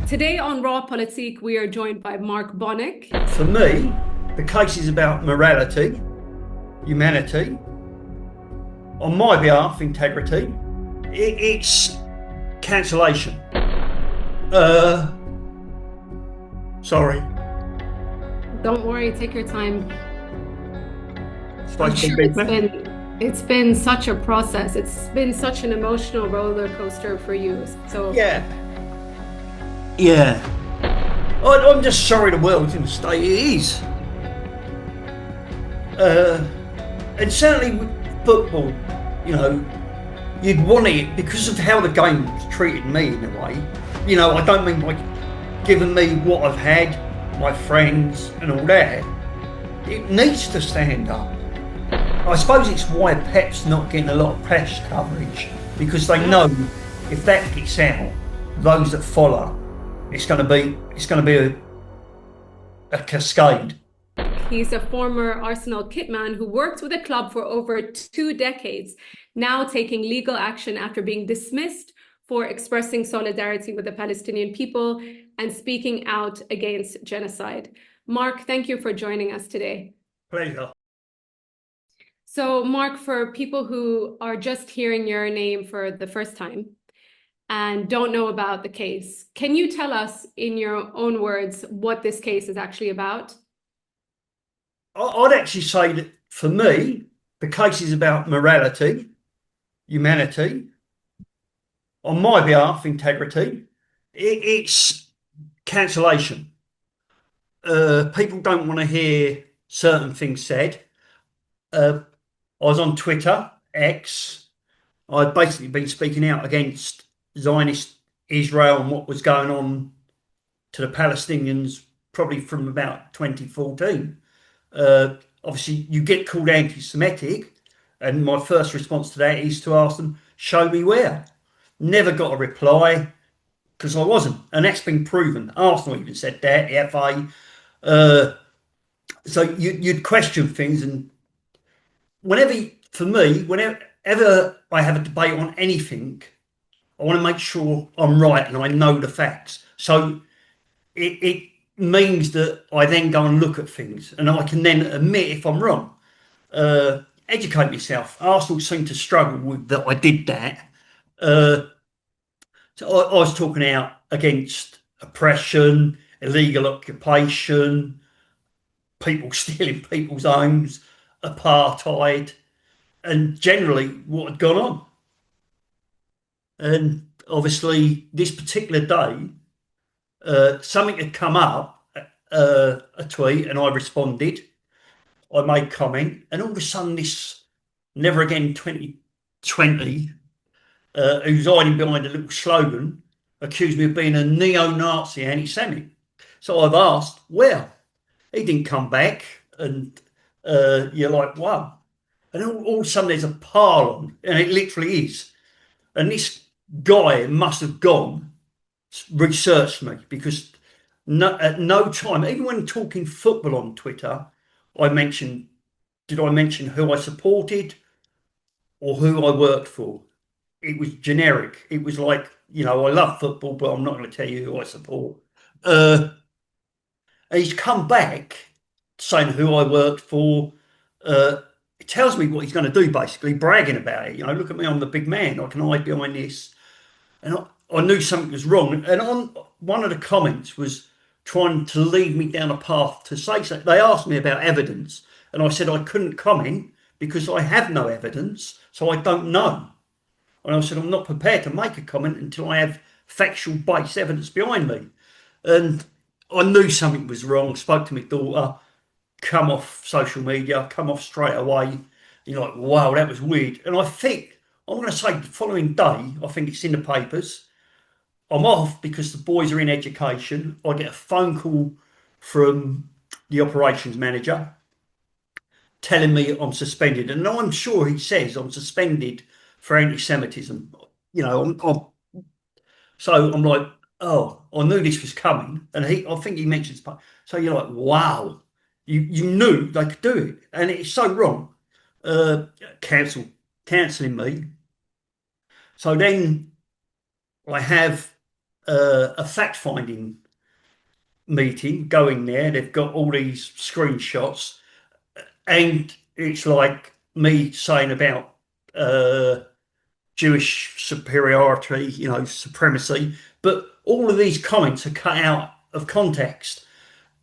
Today on Raw Politique, we are joined by Mark Bonnick. For me, the case is about morality, humanity, on my behalf, integrity. It's cancellation. Sorry. Don't worry, take your time. I'm Supposed to sure be it's been such a process. It's been such an emotional roller coaster for you. So Yeah. Yeah. I'm just sorry the world's in the state it is. And certainly with football, you'd want it because of how the game's treated me in a way. I don't mean by giving me what I've had, my friends and all that. It needs to stand up. I suppose it's why Pep's not getting a lot of press coverage, because they know if that gets out, those that follow, it's going to be a cascade. he's a former Arsenal kitman who worked with the club for over 2 decades, now taking legal action after being dismissed for expressing solidarity with the Palestinian people and speaking out against genocide. Mark, thank you for joining us today. Pleasure. So, Mark, for people who are just hearing your name for the first time and don't know about the case, can you tell us in your own words what this case is actually about? I'd actually say that for me, the case is about morality, humanity, on my behalf, integrity. It's cancellation. People don't want to hear certain things said. I was on Twitter, X. I'd basically been speaking out against Zionist Israel and what was going on to the Palestinians probably from about 2014. Obviously, you get called anti-Semitic, and my first response to that is to ask them, show me where. Never got a reply because I wasn't, and that's been proven. Arsenal even said that, the FA. So you'd question things, and whenever I have a debate on anything, I want to make sure I'm right and I know the facts. So it means that I then go and look at things and I can then admit if I'm wrong. Educate myself. Arsenal seem to struggle with that. I did that. Uh, so I was talking out against oppression, illegal occupation, people stealing people's homes, apartheid, and generally what had gone on. And obviously, this particular day, something had come up, a tweet, and I responded. I made comment, and all of a sudden, this Never Again 2020, who's hiding behind a little slogan, accused me of being a neo-Nazi anti-Semite. So I've asked, well, he didn't come back, and you're like, wow. And all of a sudden, there's a pile on, and it literally is. And this guy must have gone researched me because at no time, even when talking football on Twitter, I mentioned, did I mention who I supported or who I worked for? It was generic. It was like, I love football, but I'm not going to tell you who I support. Uh, he's come back saying who I worked for. It tells me what he's going to do, basically, bragging about it. Look at me, I'm the big man. I can hide behind this. And I knew something was wrong. And on one of the comments was trying to lead me down a path to say something. They asked me about evidence, and I said I couldn't comment because I have no evidence, so I don't know. And I said I'm not prepared to make a comment until I have factual based evidence behind me. And I knew something was wrong. Spoke to my daughter, come off social media, come off straight away. You're like, wow, that was weird. And I think I'm going to say the following day, I think it's in the papers. I'm off because the boys are in education. I get a phone call from the operations manager telling me I'm suspended. And I'm sure he says I'm suspended for anti-Semitism. So I'm like, oh, I knew this was coming. And I think he mentions, so you're like, wow, you knew they could do it. And it's so wrong. Uh, cancelling me. So then I have a fact-finding meeting, going there. They've got all these screenshots, and it's like me saying about Jewish superiority, supremacy, but all of these comments are cut out of context.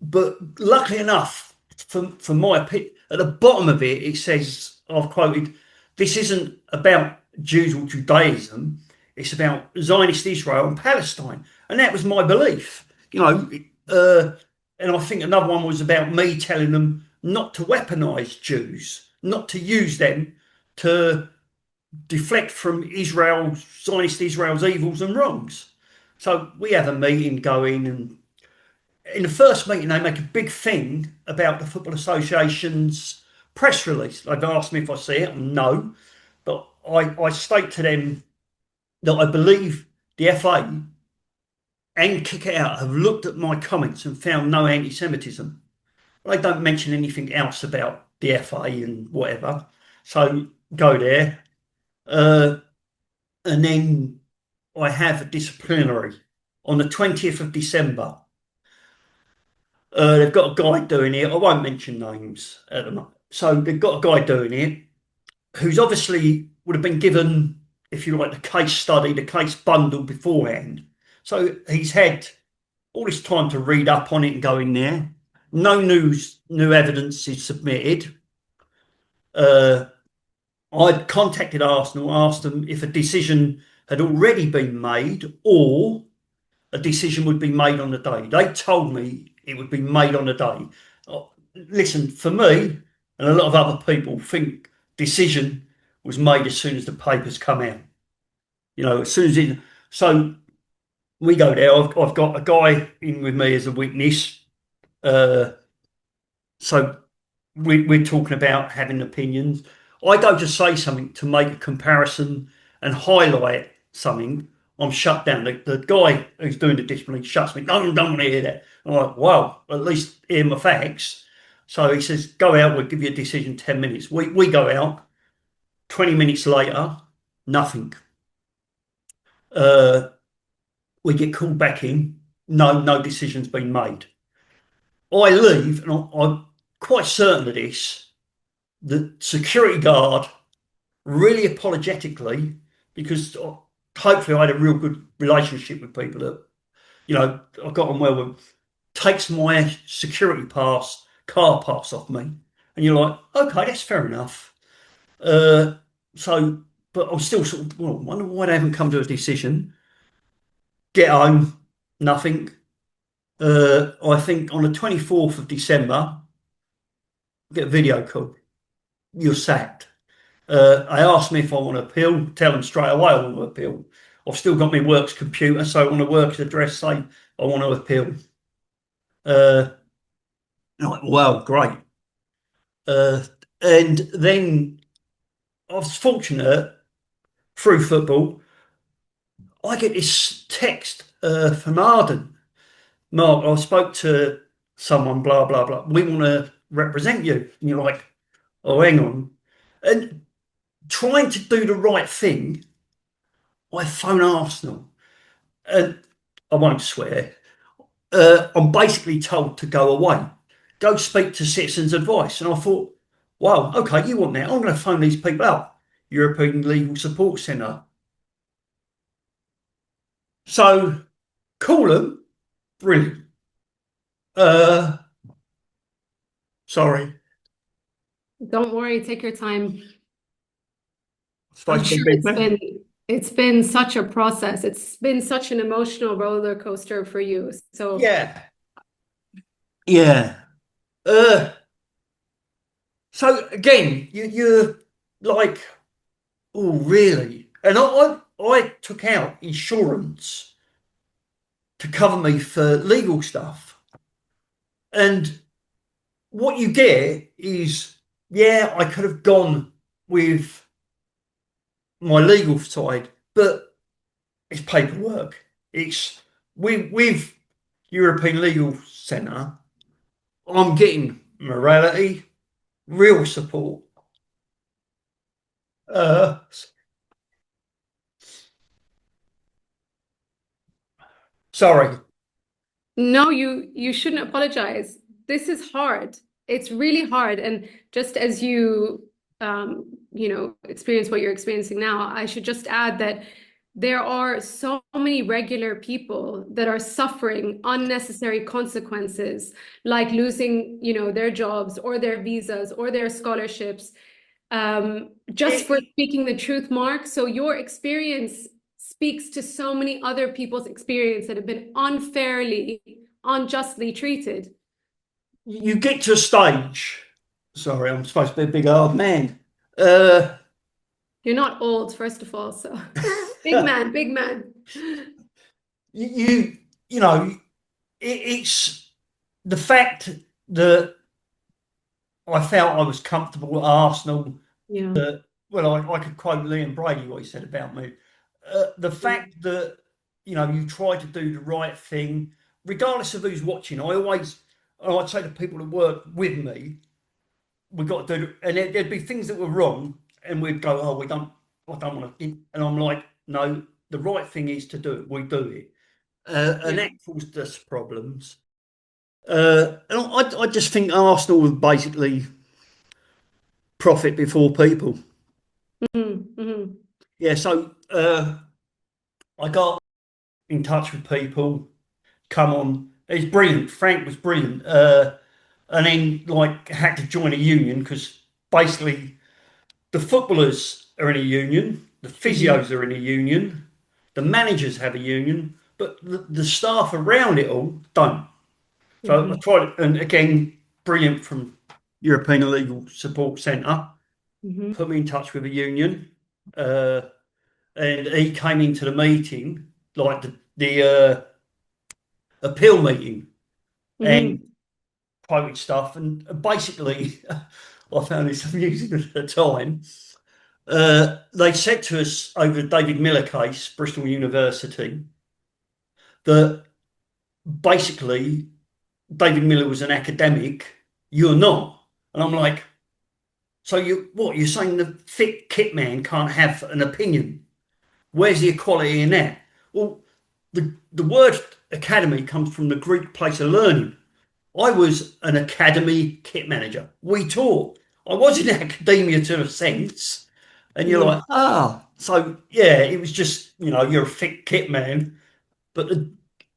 But luckily enough, for my opinion, at the bottom of it, it says, I've quoted, this isn't about Jews or Judaism, it's about Zionist Israel and Palestine. And that was my belief, and I think another one was about me telling them not to weaponize Jews, not to use them to deflect from Zionist Israel's evils and wrongs. So we have a meeting going, and in the first meeting, they make a big thing about the Football Association's press release. They've asked me if I see it. No, but I state to them that I believe the FA and Kick It Out have looked at my comments and found no anti-Semitism. They don't mention anything else about the FA and whatever. So go there. And then I have a disciplinary on the 20th of December. They've got a guy doing it. I won't mention names at the moment. So they've got a guy doing it who's obviously would have been given, if you like, the case study, the case bundle beforehand. So he's had all this time to read up on it and go in there. No new evidence is submitted. I'd contacted Arsenal, asked them if a decision had already been made or a decision would be made on the day. They told me it would be made on the day. Listen, for me, and a lot of other people think decision was made as soon as the papers come out. As soon as it. So we go there. I've got a guy in with me as a witness. So we're talking about having opinions. I go to say something to make a comparison and highlight something. I'm shut down. The guy who's doing the discipline shuts me. Don't want to hear that. I'm like, well, at least hear my facts. So he says, go out, we'll give you a decision in 10 minutes. We go out, 20 minutes later, nothing. We get called back in, no decision's been made. I leave, and I'm quite certain of this, the security guard really apologetically, because hopefully I had a real good relationship with people that, I got on well with, takes my security pass, car pass off me. And you're like, okay, that's fair enough. But I'm still sort of, wonder why they haven't come to a decision. Get home, nothing. I think on the 24th of December, get a video call. You're sacked. They asked me if I want to appeal. Tell them straight away I want to appeal. I've still got my works computer, so on the works address, say I want to appeal. Like, well, great. And then I was fortunate through football. I get this text from Arden. Mark, I spoke to someone, blah, blah, blah. We want to represent you. And you're like, oh, hang on. And trying to do the right thing, I phone Arsenal. And I won't swear. I'm basically told to go away, go speak to Citizens Advice. And I thought, wow, okay, you want that? I'm going to phone these people up. European Legal Support Centre. So call them. Brilliant. Sorry. Don't worry, take your time. I'm Supposed to sure be it's been such a process. It's been such an emotional roller coaster for you. So yeah. Yeah. So again, you're like, oh, really? And I took out insurance to cover me for legal stuff. And what you get is, yeah, I could have gone with my legal side, but it's paperwork. It's with European Legal Centre, I'm getting morality, real support. Uh, Sorry. No, you shouldn't apologize. This is hard. It's really hard. And just as experience what you're experiencing now, I should just add that there are so many regular people that are suffering unnecessary consequences, like losing, their jobs or their visas or their scholarships, just for It, speaking the truth, Mark. So your experience speaks to so many other people's experience that have been unfairly, unjustly treated. you get to a stage. Sorry, I'm supposed to be a big hard man. Uh, You're not old, first of all, so big man, big man. you you know, it's the fact that I felt I was comfortable at Arsenal. Yeah. That well, I could quote Liam Brady what he said about me. The fact that you try to do the right thing, regardless of who's watching. I'd say to people that work with me, we got to do, and there'd be things that were wrong, and we'd go, oh, I don't want to, and I'm like, no, the right thing is to do it. We do it, and Yeah. that causes us problems. And I just think Arsenal would basically profit before people. Mm-hmm. Yeah, so I got in touch with people. Come on, it's brilliant. Frank was brilliant, and then like had to join a union because basically the footballers are in a union, the Mm-hmm. physios are in a union, the managers have a union, but the staff around it all don't. So I Mm-hmm. tried, and again, brilliant from European Legal Support Centre, Mm-hmm. put me in touch with a union, uh, and he came into the meeting, like the appeal meeting, and Mm-hmm. quoted stuff. And basically, I found this amusing at the time. They said to us over the David Miller case, Bristol University, that basically David Miller was an academic, you're not. And I'm like, so you're saying the fit kit man can't have an opinion? Where's the equality in that? Well, the word academy comes from the Greek place of learning. I was an academy kit manager. We taught. I was in academia to a sense. And you're Mm-hmm. like, so yeah, it was just, you're a fit kit man. But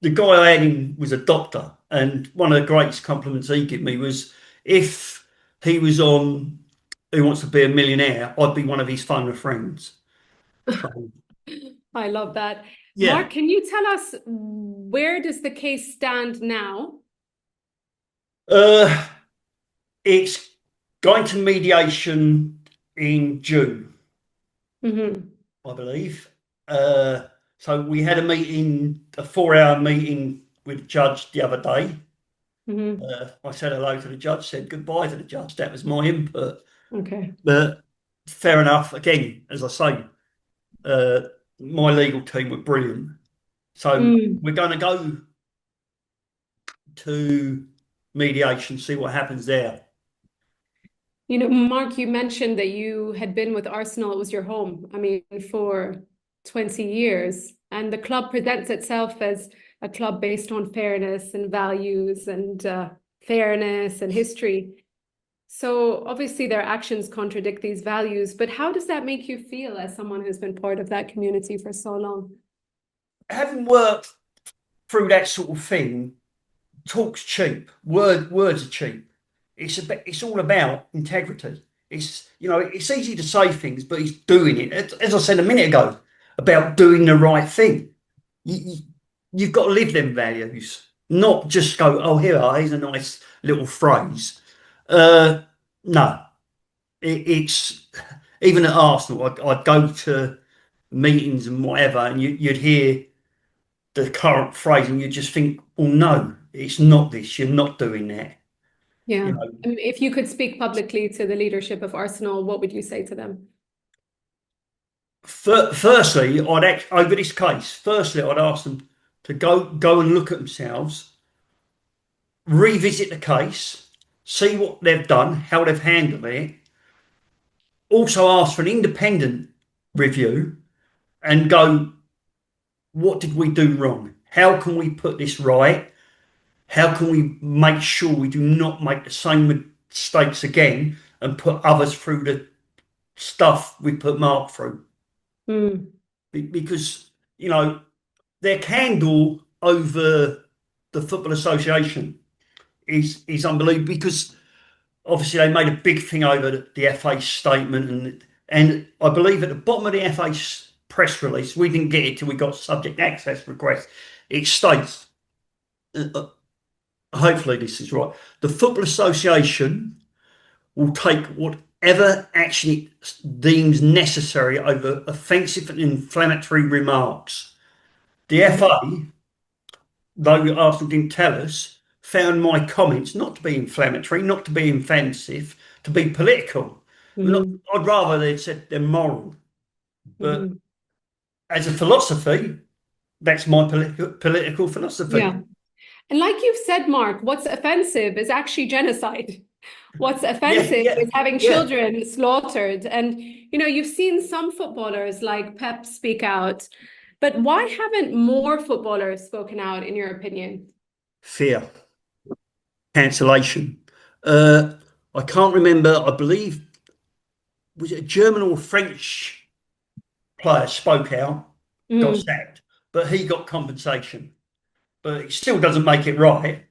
the guy I had in was a doctor. And one of the greatest compliments he gave me was if he was on Who Wants to Be a Millionaire, I'd be one of his phone of friends. So, I love that. yeah. Mark, can you tell us where does the case stand now? Uh, it's going to mediation in June. Mm-hmm. I believe. Uh, so we had a 4-hour meeting with the judge the other day. Mm-hmm. I said hello to the judge, said goodbye to the judge. That was my input. Okay. But fair enough. Again, as I say, uh, my legal team were brilliant. So Mm. we're going to go to mediation, see what happens there. Mark, you mentioned that you had been with Arsenal, it was your home, I mean, for 20 years. And the club presents itself as a club based on fairness and values and fairness and history. So obviously their actions contradict these values, but how does that make you feel as someone who's been part of that community for so long? Having worked through that sort of thing, talk's cheap. Words are cheap. It's all about integrity. It's easy to say things, but it's doing it. As I said a minute ago, about doing the right thing. You, you've got to live them values, not just go, oh, here's a nice little phrase. Uh, no, it's even at Arsenal. I'd go to meetings and whatever, and you'd hear the current phrase, and you just think, oh no, it's not this. You're not doing that. You Yeah. know, And if you could speak publicly to the leadership of Arsenal, what would you say to them? firstly, over this case. Firstly, I'd ask them to go and look at themselves, revisit the case, see what they've done, how they've handled it. Also, ask for an independent review and go, what did we do wrong? How can we put this right? How can we make sure we do not make the same mistakes again and put others through the stuff we put Mark through? Mm. Because, you know, their candle over the Football Association is unbelievable, because obviously they made a big thing over the FA statement, and I believe at the bottom of the FA press release, we didn't get it till we got subject access request. It states, uh, hopefully this is right, the Football Association will take whatever action it deems necessary over offensive and inflammatory remarks. The FA, though Arsenal didn't tell us, found my comments not to be inflammatory, not to be offensive, to be political. Hmm. I'd rather they'd said they're moral. But Hmm. as a philosophy, that's my political philosophy. Yeah. And like you've said, Mark, what's offensive is actually genocide. What's Yeah, offensive yeah, is having yeah. children slaughtered. And, you've seen some footballers like Pep speak out, but why haven't more footballers spoken out, in your opinion? Fear, cancellation. Uh, I can't remember. I believe, was it a German or French player spoke out, got Mm. sacked, but he got compensation. But it still doesn't make it right.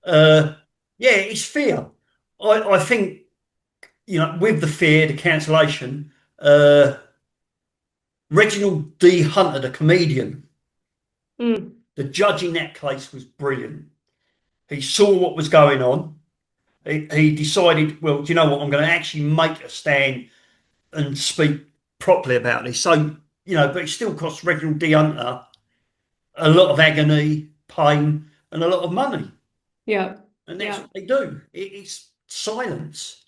Uh, yeah, it's fear. I think, with the fear, the cancellation, Reginald D. Hunter, the comedian, Mm. the judge in that case was brilliant. He saw what was going on. He decided, well, do you know what? I'm going to actually make a stand and speak properly about this. So, but it still cost Reginald D. Hunter a lot of agony, pain, and a lot of money. Yeah. And that's Yeah. what they do. It's silence.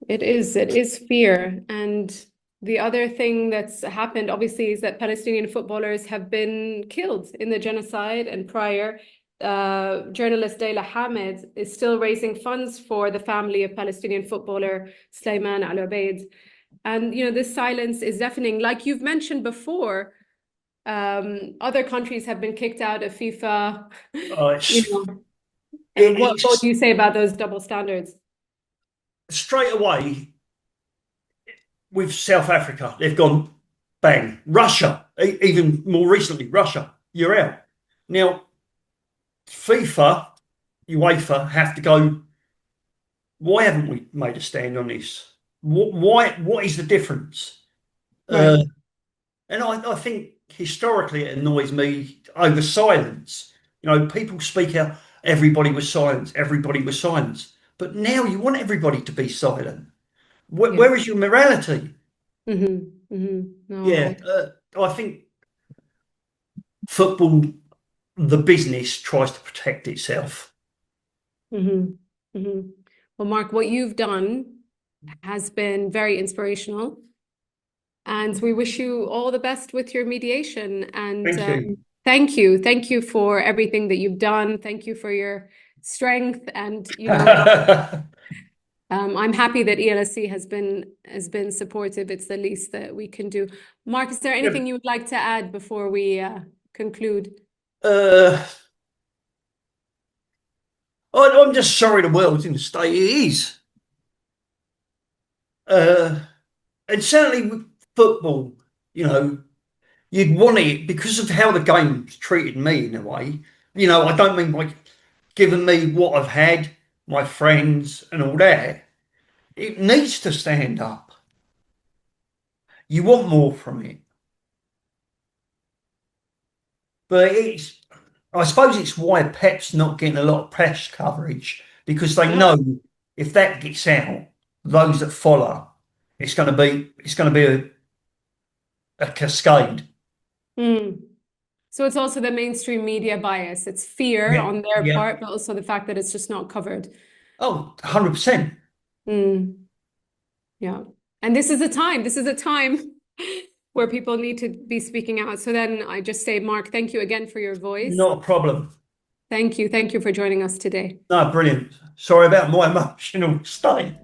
It is. It is fear. And the other thing that's happened, obviously, is that Palestinian footballers have been killed in the genocide. And prior, journalist Dayla Hamid is still raising funds for the family of Palestinian footballer Sleiman Al Ubaid. And, this silence is deafening. Like you've mentioned before, other countries have been kicked out of FIFA. Oh, You it's, know, and what do it's you say about those double standards? straight away with South Africa. They've gone bang. Russia, even more recently, Russia, you're out. Now, FIFA, UEFA have to go, why haven't we made a stand on this? What is the difference? Right. Uh, and I think historically it annoys me over silence. People speak out, everybody was silent, everybody was silent. But now you want everybody to be silent. Yeah. Where is your morality? No, Yeah, I think football, the business, tries to protect itself. hmm hmm Well, Mark, what you've done has been very inspirational, and we wish you all the best with your mediation. And Thank you. thank you for everything that you've done. Thank you for your strength, and I'm happy that ELSC has been supportive. It's the least that we can do. Mark, is there Yeah, anything you would like to add before we conclude? uh, I'm just sorry the world's in the state it is. Uh, and certainly with football, you'd want it because of how the game's treated me in a way. I don't mean by giving me what I've had, my friends, and all that. It needs to stand up. You want more from it. But I suppose it's why Pep's not getting a lot of press coverage, because they Yeah. know if that gets out, those that follow, it's going to be a cascade. Mm. So it's also the mainstream media bias. It's fear Yeah, on their yeah. part, but also the fact that it's just not covered. Oh, 100%. Mm. Yeah. And this is a time where people need to be speaking out. So then I just say, Mark, thank you again for your voice. Not a problem. Thank you. Thank you for joining us today. No, brilliant. Sorry about my emotional state.